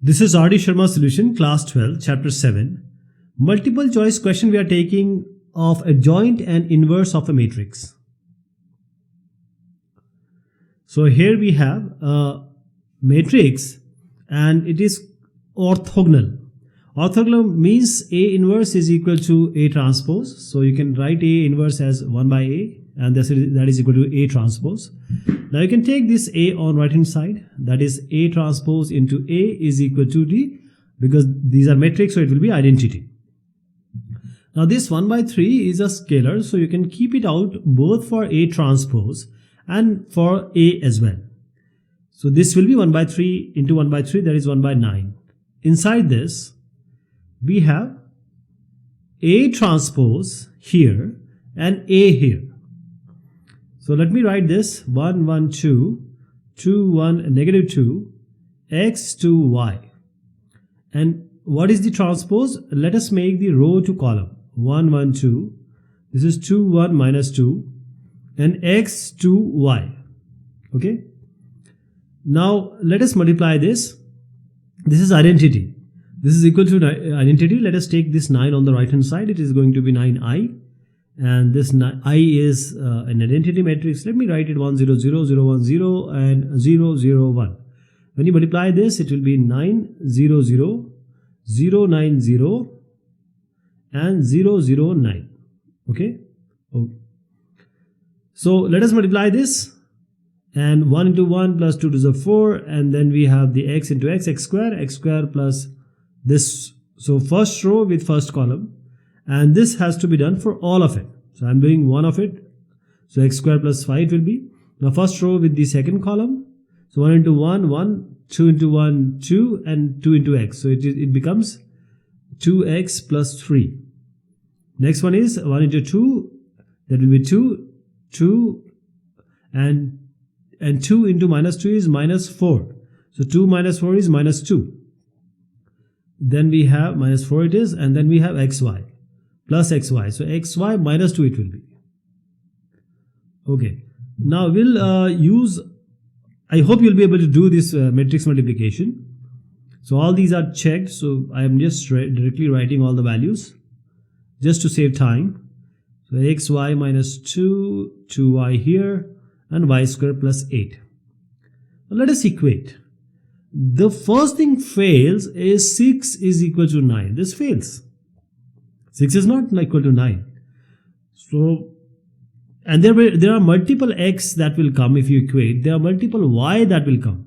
This is R.D. Sharma solution, class 12, chapter 7. Multiple choice question we are taking of adjoint and inverse of a matrix. So here we have a matrix and it is orthogonal. Orthogonal means A inverse is equal to A transpose. So you can write A inverse as 1 by A and that is equal to A transpose. Now you can take this A on right hand side, that is A transpose into A is equal to D, because these are matrix, so it will be identity. Now this 1 by 3 is a scalar, so you can keep it out both for A transpose and for A as well. So this will be 1 by 3 into 1 by 3, that is 1 by 9. Inside this we have A transpose here and A here. So let me write this 1 1 2 2 1 negative 2 x 2 y. And what is the transpose? Let us make the row to column 1 1 2. This is 2 1 minus 2 and x 2 y. Okay. Now let us multiply this. This is identity. This is equal to identity. Let us take this 9 on the right hand side. It is going to be 9i. And this I is an identity matrix. Let me write it 1 0 0 0 1 0 and 0 0 1. When you multiply this, it will be 9 0 0 0 9 0 and 0 0 9. Okay. So let us multiply this, and 1 into 1 plus 2 to the 4, and then we have the x into x square plus this. So first row with first column. And this has to be done for all of it. So I'm doing one of it. So x square plus 5 will be. Now first row with the second column. So 1 into 1, 1, 2 into 1, 2, and 2 into x. So it becomes 2x plus 3. Next one is 1 into 2. That will be 2, 2, and 2 into minus 2 is minus 4. So 2 minus 4 is minus 2. Then we have minus 4 it is, and then we have xy. Plus xy, so xy minus 2 it will be. Okay, now we'll use, I hope you'll be able to do this matrix multiplication. So all these are checked, so I am just directly writing all the values just to save time. So xy minus 2, 2y here, and y square plus 8. Now let us equate. The first thing fails is 6 is equal to 9. This fails. 6 is not equal to 9. So, and there are multiple x that will come if you equate. There are multiple y that will come.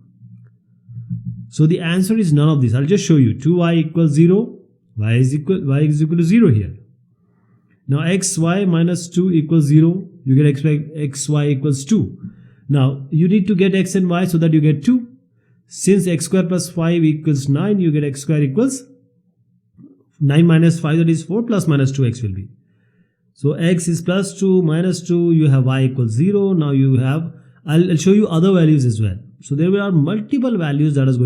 So the answer is none of this. I'll just show you. 2y equals 0. Y is equal to 0 here. Now xy minus 2 equals 0. You get xy equals 2. Now you need to get x and y so that you get 2. Since x square plus 5 equals 9, you get x square equals 9 minus 5, that is 4, plus minus 2x will be. So x is plus 2 minus 2, you have y equals 0. Now you have, I'll show you other values as well. So there are multiple values that are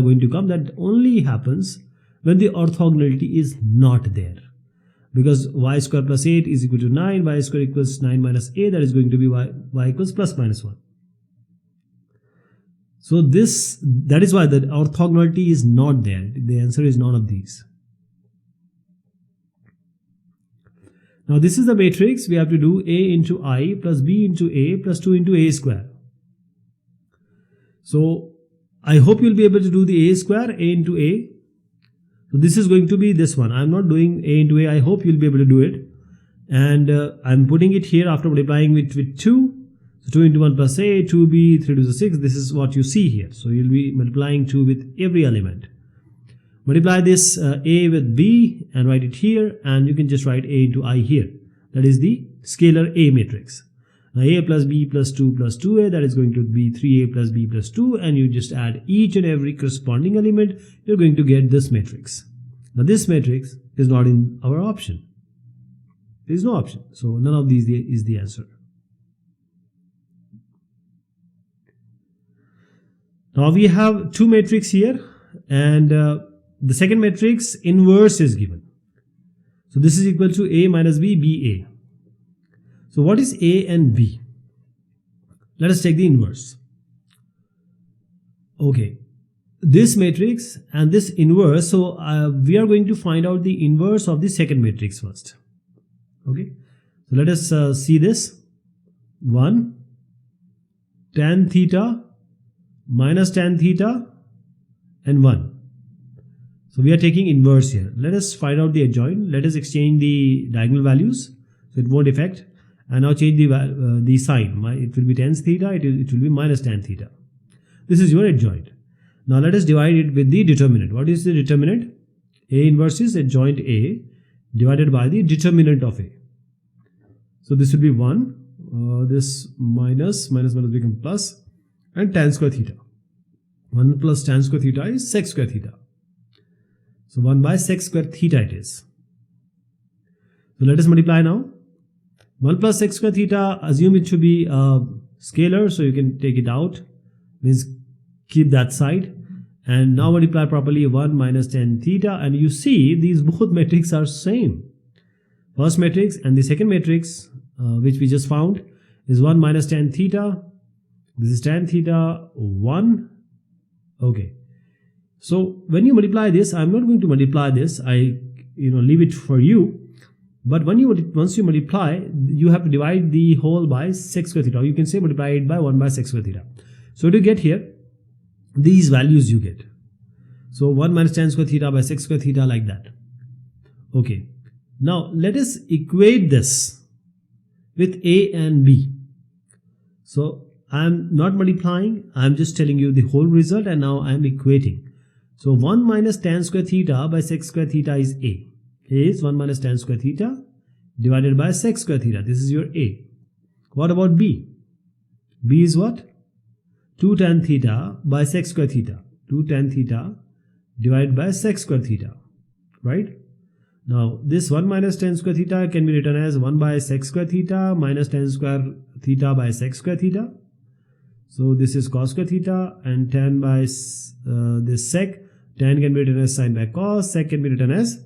going to come. That only happens when the orthogonality is not there. Because y square plus 8 is equal to 9, y square equals 9 minus a, that is going to be y equals plus minus 1. So that is why the orthogonality is not there. The answer is none of these. Now this is the matrix. We have to do A into I plus B into A plus 2 into A square. So I hope you'll be able to do the A square, A into A. So this is going to be this one. I'm not doing A into A. I hope you'll be able to do it. And I'm putting it here after multiplying with 2. So 2 into 1 plus A, 2B, 3 to the 6. This is what you see here. So you'll be multiplying 2 with every element. Multiply this A with B and write it here, and you can just write A into I here. That is the scalar A matrix. Now A plus B plus 2 plus 2A, that is going to be 3A plus B plus 2, and you just add each and every corresponding element, you're going to get this matrix. Now this matrix is not in our option. There is no option. So none of these is the answer. Now we have two matrices here, and the second matrix inverse is given. So this is equal to A minus B, B A. So what is A and B? Let us take the inverse. Okay. this matrix and this inverse. So we are going to find out the inverse of the second matrix first. Okay, so let us see this. 1 tan theta minus tan theta and 1. So we are taking inverse here. Let us find out the adjoint. Let us exchange the diagonal values so it won't affect. And now change the sign. It will be tan theta, it will be minus tan theta. This is your adjoint. Now let us divide it with the determinant. What is the determinant? A inverse is adjoint A divided by the determinant of A. So this will be 1. This minus become plus, and tan square theta. 1 plus tan square theta is sec square theta. So 1 by sec square theta it is. So let us multiply now. 1 plus sec square theta, assume it should be a scalar, so you can take it out, means keep that side, and now multiply properly 1 minus tan theta, and you see these both matrices are same. First matrix and the second matrix, which we just found, is 1 minus tan theta. This is tan theta 1. Okay, so when you multiply this, I'm not going to multiply this, I leave it for you. But once you multiply, you have to divide the whole by sec square theta. You can say multiply it by 1 by sec square theta. So to get here, these values you get. So 1 minus tan square theta by sec square theta, like that. Okay. Now let us equate this with A and B. So I am not multiplying, I am just telling you the whole result, and now I am equating. So 1 minus tan square theta by sec square theta is A. A is 1 minus tan square theta divided by sec square theta. This is your A. What about B? B is what? 2 tan theta by sec square theta. 2 tan theta divided by sec square theta. Right? Now this 1 minus tan square theta can be written as 1 by sec square theta minus tan square theta by sec square theta. So this is cos square theta, and tan by this sec. Tan can be written as sin by cos. Sec can be written as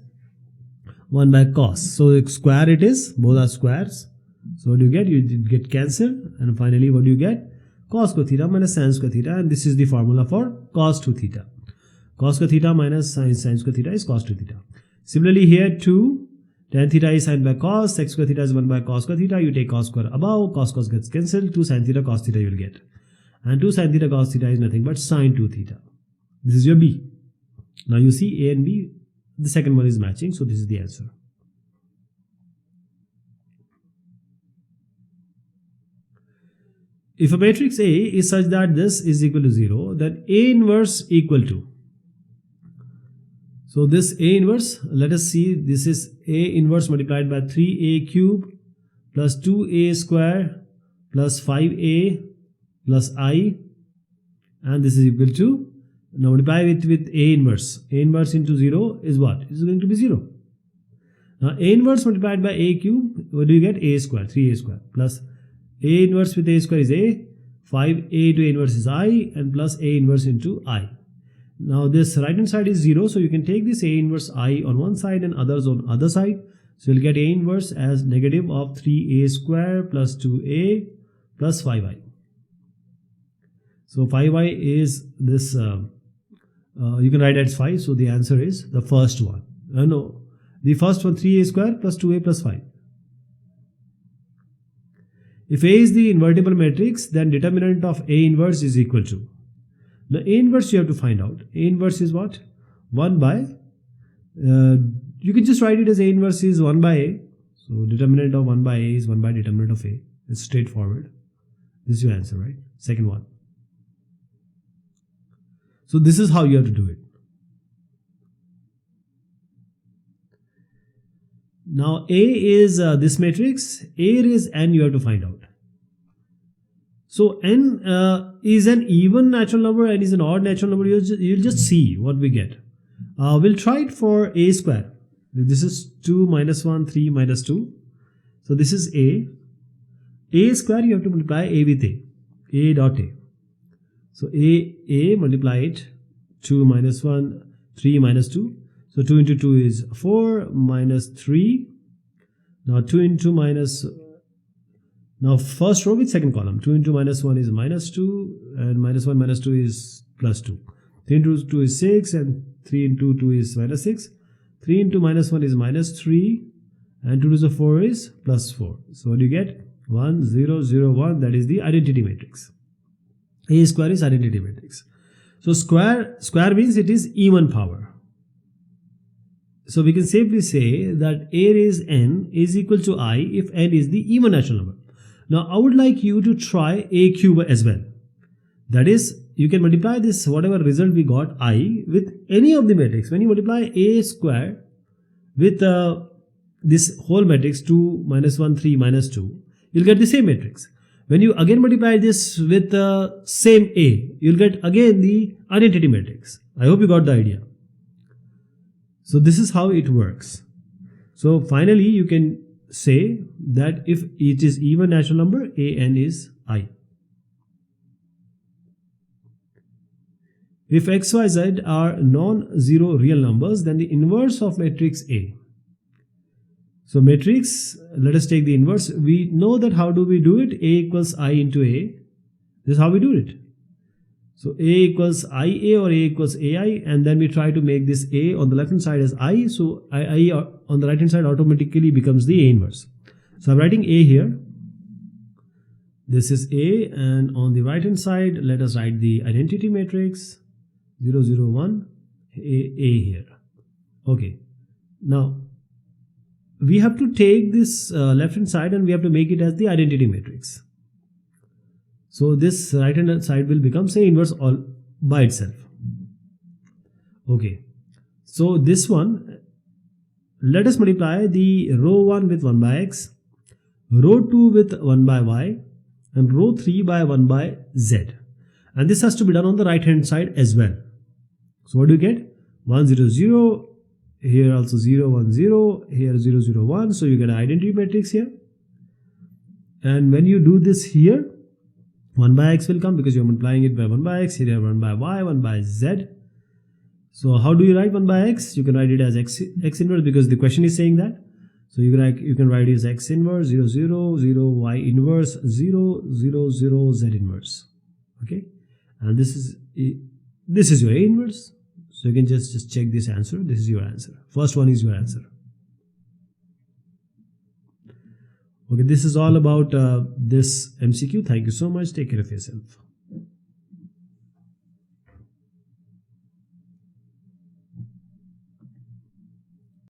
1 by cos. So square it is, both are squares. So what do you get? You get cancelled, and finally what do you get? Cos square theta minus sin square theta, and this is the formula for cos 2 theta. Cos square theta minus sin square theta is cos 2 theta. Similarly here 2 tan theta is sin by cos, sec square theta is 1 by cos square theta. You take cos square above, cos gets cancelled, 2 sin theta cos theta you will get. And 2 sin theta cos theta is nothing but sin 2 theta. This is your B. Now you see A and B, the second one is matching, so this is the answer. If a matrix A is such that this is equal to 0, then A inverse equal to. So this A inverse, let us see, this is A inverse multiplied by 3A cube plus 2A square plus 5A plus I, and this is equal to, now multiply with A inverse. A inverse into 0 is what? It is going to be 0. Now A inverse multiplied by A cube, what do you get? A square, 3A square, plus A inverse with A square is A, 5A to A inverse is I, and plus A inverse into I. Now this right hand side is 0, so you can take this A inverse I on one side and others on other side. So you'll get A inverse as negative of 3A square plus 2A plus 5I. So 5I is this, you can write as 5, so the answer is the first one. No, the first one, 3A square plus 2A plus 5. If A is the invertible matrix, then determinant of A inverse is equal to. Now A inverse you have to find out. A inverse is what? 1 by, you can just write it as A inverse is 1 by A. So determinant of 1 by A is 1 by determinant of A. It's straightforward. This is your answer, right? Second one. So this is how you have to do it. Now A is this matrix, A is N, you have to find out. So N is an even natural number, N is an odd natural number. You'll just see what we get. We'll try it for A square. This is 2 minus 1, 3 minus 2. So this is A. A square you have to multiply A with A dot A. So A multiply it, 2 minus 1, 3 minus 2. So 2 into 2 is 4 minus 3. Now 2 into minus, now first row with second column. 2 into minus 1 is minus 2, and minus 1 minus 2 is plus 2. 3 into 2 is 6, and 3 into 2 is minus 6. 3 into minus 1 is minus 3, and 2 to the 4 is plus 4. So what do you get? 1, 0, 0, 1. That is the identity matrix. A square is identity matrix. So square means it is even power. So we can safely say that A raised n is equal to I if n is the even natural number. Now I would like you to try A cube as well. That is, you can multiply this whatever result we got I with any of the matrix. When you multiply A square with this whole matrix 2, minus 1, 3, minus 2, you'll get the same matrix. When you again multiply this with the same A, you'll get again the identity matrix. I hope you got the idea. So this is how it works. So finally you can say that if it is even natural number, an is I. If x, y, z are non-zero real numbers, then the inverse of matrix A. So matrix, let us take the inverse. We know that how do we do it? A equals I into A. This is how we do it. So A equals IA or A equals AI, and then we try to make this A on the left hand side as I. So I on the right hand side automatically becomes the A inverse. So I'm writing A here. This is A, and on the right hand side, let us write the identity matrix 0, 0, 1, A here. Okay. Now we have to take this left hand side and we have to make it as the identity matrix. So this right hand side will become say inverse all by itself. Okay. So this one, let us multiply the row 1 with 1 by x, row 2 with 1 by y, and row 3 by 1 by z. And this has to be done on the right hand side as well. So what do you get? 1, 0, 0. Here also 0, 1, 0, here 0, 0, 1. So you get an identity matrix here. And when you do this here, 1 by x will come because you're multiplying it by 1 by x. Here 1 by y, 1 by z. So how do you write 1 by x? You can write it as x inverse because the question is saying that. So you can write it as x inverse 0, 0, 0, y inverse 0, 0, 0, z inverse. Okay. And this is your A inverse. So you can just check this answer. This is your answer. First one is your answer. Okay, this is all about this MCQ. Thank you so much. Take care of yourself.